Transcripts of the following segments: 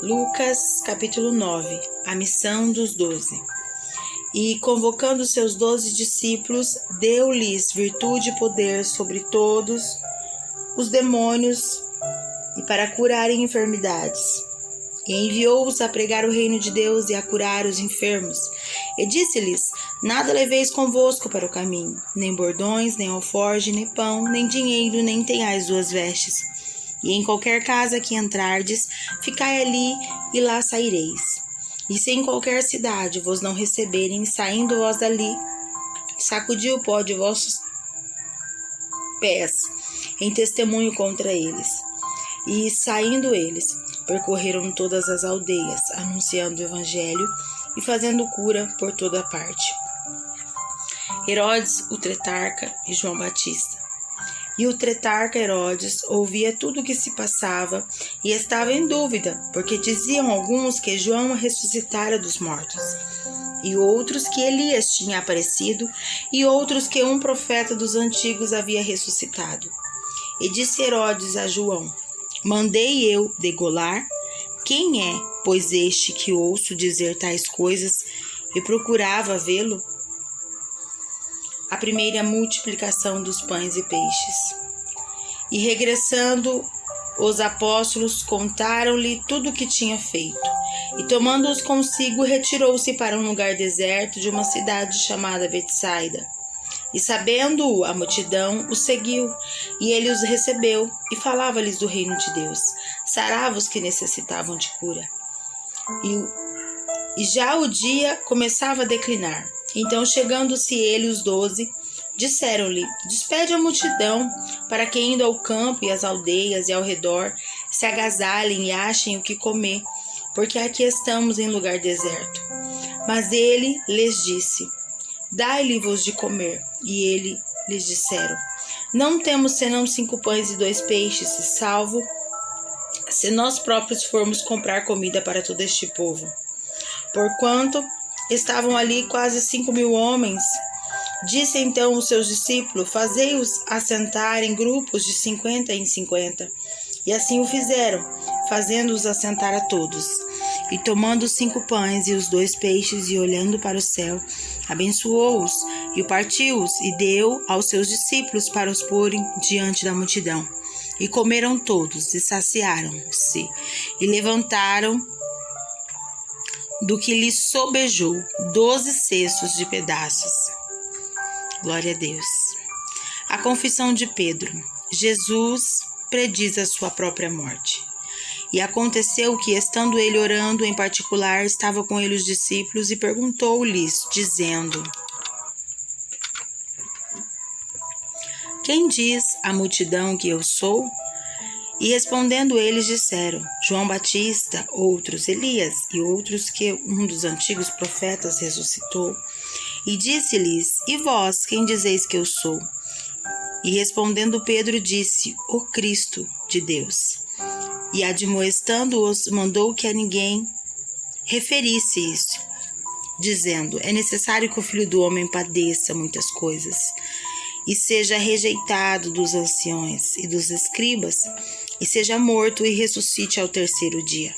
Lucas, capítulo 9. A missão dos 12. E, convocando seus 12 discípulos, deu-lhes virtude e poder sobre todos os demônios e para curarem enfermidades. E enviou-os a pregar o reino de Deus e a curar os enfermos. E disse-lhes: nada leveis convosco para o caminho, nem bordões, nem alforje, nem pão, nem dinheiro, nem tenhais duas vestes. E em qualquer casa que entrardes, ficai ali e lá saireis. E se em qualquer cidade vos não receberem, saindo vós dali, sacudi o pó de vossos pés, em testemunho contra eles. E saindo eles, percorreram todas as aldeias, anunciando o evangelho e fazendo cura por toda parte. Herodes, o tetrarca, e João Batista. E o tetrarca Herodes ouvia tudo o que se passava e estava em dúvida, porque diziam alguns que João ressuscitara dos mortos, e outros que Elias tinha aparecido, e outros que um profeta dos antigos havia ressuscitado. E disse Herodes a João: mandei eu degolar? Quem é, pois, este que ouço dizer tais coisas e procurava vê-lo? A primeira multiplicação dos pães e peixes. E regressando, os apóstolos contaram-lhe tudo o que tinha feito. E tomando-os consigo, retirou-se para um lugar deserto de uma cidade chamada Betsaida. E sabendo-o a multidão, o seguiu, e ele os recebeu, e falava-lhes do reino de Deus. Sarava os que necessitavam de cura. E já o dia começava a declinar. Então, chegando-se ele, os 12, disseram-lhe: despede a multidão, para que indo ao campo e às aldeias e ao redor, se agasalhem e achem o que comer, porque aqui estamos em lugar deserto. Mas ele lhes disse: dai-lhe-vos de comer. E ele lhes disseram: não temos senão 5 pães e 2 peixes, salvo se nós próprios formos comprar comida para todo este povo. Porquanto estavam ali quase 5.000 homens. Disse então os seus discípulos: fazei-os assentar em grupos de 50 em 50. E assim o fizeram, fazendo-os assentar a todos. E tomando os 5 pães e os 2 peixes, e olhando para o céu, abençoou-os, e partiu-os, e deu aos seus discípulos para os porem diante da multidão. E comeram todos, e saciaram-se, e levantaram do que lhes sobejou 12 cestos de pedaços. Glória a Deus. A confissão de Pedro. Jesus prediz a sua própria morte. E aconteceu que, estando ele orando em particular, estava com ele os discípulos e perguntou-lhes, dizendo: quem diz a multidão que eu sou? E respondendo eles disseram: João Batista, outros Elias, e outros que um dos antigos profetas ressuscitou. E disse-lhes: e vós, quem dizeis que eu sou? E respondendo Pedro disse: o Cristo de Deus. E admoestando-os, mandou que a ninguém referisse isso, dizendo: é necessário que o Filho do Homem padeça muitas coisas, e seja rejeitado dos anciões e dos escribas, e seja morto e ressuscite ao 3º dia.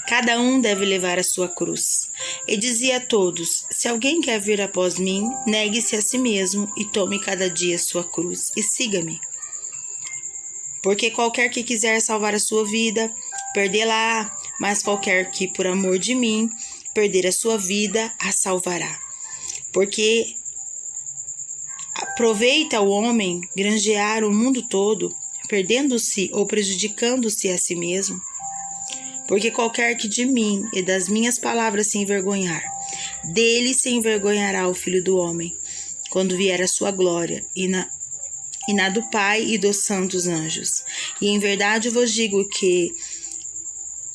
Cada um deve levar a sua cruz. E dizia a todos: se alguém quer vir após mim, negue-se a si mesmo e tome cada dia a sua cruz e siga-me. Porque qualquer que quiser salvar a sua vida, perdê-la-á, mas qualquer que, por amor de mim, perder a sua vida, a salvará. Porque aproveita o homem granjear o mundo todo, perdendo-se ou prejudicando-se a si mesmo? Porque qualquer que de mim e das minhas palavras se envergonhar, dele se envergonhará o Filho do Homem, quando vier a sua glória, e na do Pai e dos santos anjos. E em verdade vos digo que,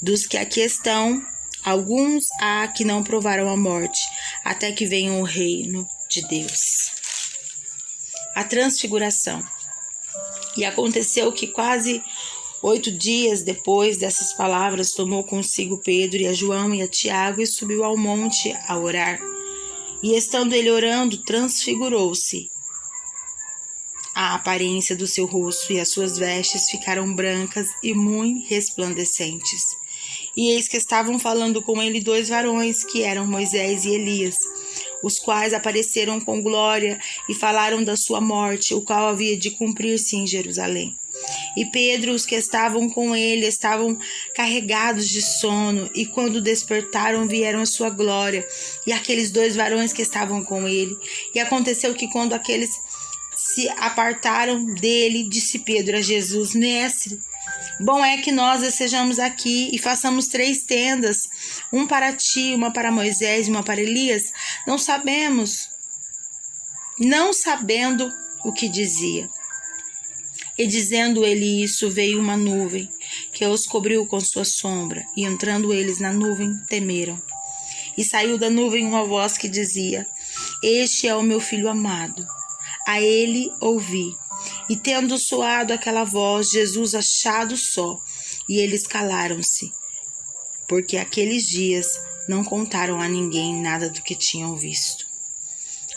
dos que aqui estão, alguns há que não provaram a morte, até que venha o reino de Deus. A transfiguração. E aconteceu que quase 8 dias depois dessas palavras, tomou consigo Pedro e a João e a Tiago e subiu ao monte a orar. E estando ele orando, transfigurou-se a aparência do seu rosto, e as suas vestes ficaram brancas e muito resplandecentes. E eis que estavam falando com ele 2 varões, que eram Moisés e Elias, os quais apareceram com glória e falaram da sua morte, o qual havia de cumprir-se em Jerusalém. E Pedro, os que estavam com ele, estavam carregados de sono, e quando despertaram, vieram a sua glória, e aqueles 2 varões que estavam com ele. E aconteceu que quando aqueles se apartaram dele, disse Pedro a Jesus: Mestre, bom é que nós estejamos aqui e façamos 3 tendas, um para ti, uma para Moisés e uma para Elias. Não sabendo o que dizia. E dizendo ele isso, veio uma nuvem, que os cobriu com sua sombra, e entrando eles na nuvem, temeram. E saiu da nuvem uma voz que dizia: Este é o meu filho amado, a ele ouvi. E tendo soado aquela voz, Jesus achado só, e eles calaram-se, porque aqueles dias não contaram a ninguém nada do que tinham visto.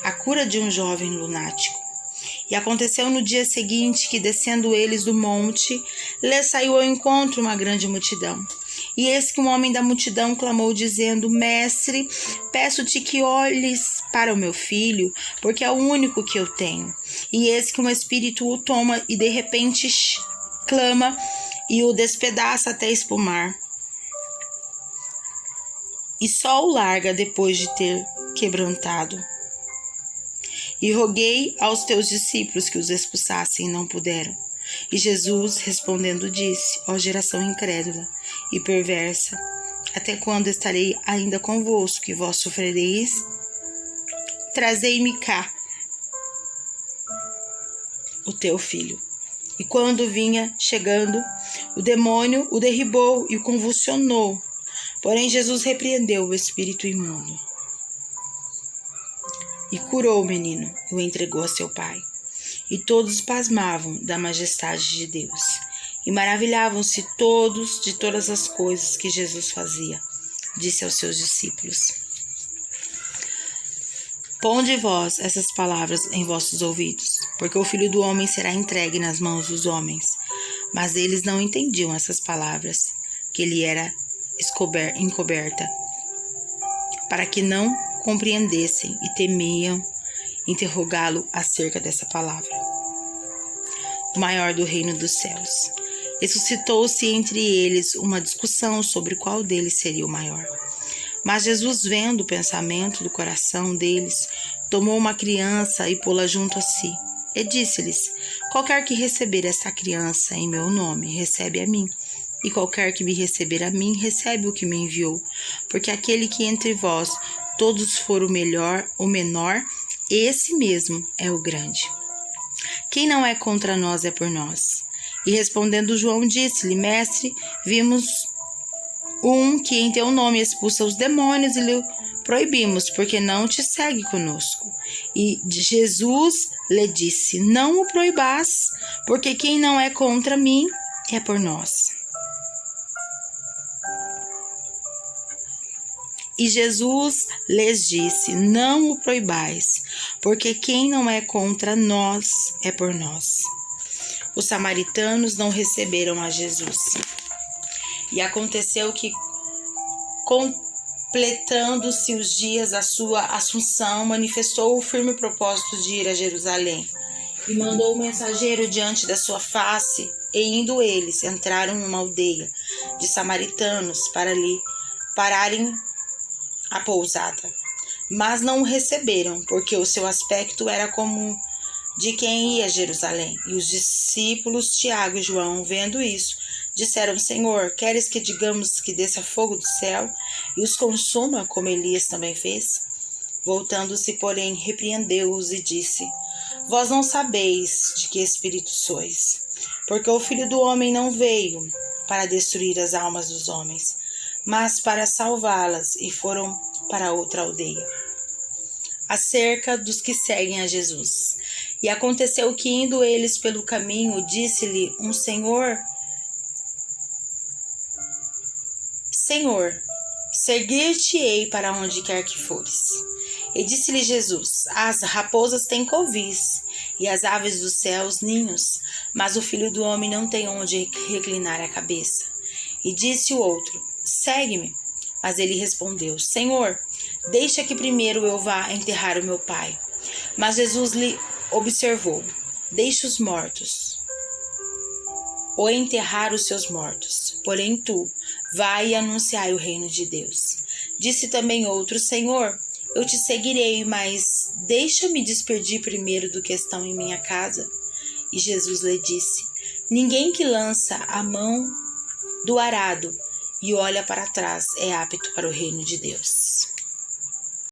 A cura de um jovem lunático. E aconteceu no dia seguinte que, descendo eles do monte, lhes saiu ao encontro uma grande multidão. E eis que um homem da multidão clamou, dizendo: Mestre, peço-te que olhes para o meu filho, porque é o único que eu tenho. E eis que um espírito o toma e de repente clama e o despedaça até espumar. E só o larga depois de ter quebrantado. E roguei aos teus discípulos que os expulsassem, e não puderam. E Jesus, respondendo, disse: Ó geração incrédula e perversa, até quando estarei ainda convosco, que vós sofrereis? Trazei-me cá o teu filho. E quando vinha chegando, o demônio o derribou e o convulsionou. Porém Jesus repreendeu o espírito imundo e curou o menino, e o entregou a seu pai. E todos pasmavam da majestade de Deus, e maravilhavam-se todos de todas as coisas que Jesus fazia. Disse aos seus discípulos: Ponde vós essas palavras em vossos ouvidos, porque o Filho do Homem será entregue nas mãos dos homens. Mas eles não entendiam essas palavras, que lhe era encoberta, para que não compreendessem, e temiam interrogá-lo acerca dessa palavra. O maior do reino dos céus. E suscitou-se entre eles uma discussão sobre qual deles seria o maior. Mas Jesus, vendo o pensamento do coração deles, tomou uma criança e pô-la junto a si, e disse-lhes: Qualquer que receber esta criança em meu nome, recebe a mim. E qualquer que me receber a mim, recebe o que me enviou. Porque aquele que entre vós todos for o menor, esse mesmo é o grande. Quem não é contra nós é por nós. E respondendo João, disse-lhe: Mestre, vimos um que em teu nome expulsa os demônios, e lhe proibimos, porque não te segue conosco. E Jesus lhe disse: Não o proibás, porque quem não é contra mim é por nós. E Jesus lhes disse: Não o proibais, porque quem não é contra nós é por nós. Os samaritanos não receberam a Jesus. E aconteceu que, completando-se os dias da sua assunção, manifestou o firme propósito de ir a Jerusalém. E mandou o mensageiro diante da sua face, e indo eles, entraram numa aldeia de samaritanos para lhe pararem a pousada. Mas não o receberam, porque o seu aspecto era como de quem ia a Jerusalém. E os discípulos Tiago e João, vendo isso, disseram: Senhor, queres que digamos que desça fogo do céu e os consuma, como Elias também fez? Voltando-se, porém, repreendeu-os e disse: Vós não sabeis de que espírito sois, porque o Filho do Homem não veio para destruir as almas dos homens, mas para salvá-las. E foram para outra aldeia. Acerca dos que seguem a Jesus. E aconteceu que, indo eles pelo caminho, disse-lhe um Senhor, seguir-te-ei para onde quer que fores. E disse-lhe Jesus: As raposas têm covis, e as aves dos céus ninhos, mas o Filho do Homem não tem onde reclinar a cabeça. E disse o outro: Segue-me. Mas ele respondeu: Senhor, deixa que primeiro eu vá enterrar o meu pai. Mas Jesus lhe observou: Deixa os mortos ou enterrar os seus mortos. Porém tu, vai e anunciai o reino de Deus. Disse também outro: Senhor, eu te seguirei, mas deixa-me despedir primeiro do que estão em minha casa. E Jesus lhe disse: Ninguém que lança a mão do arado e olha para trás é apto para o reino de Deus.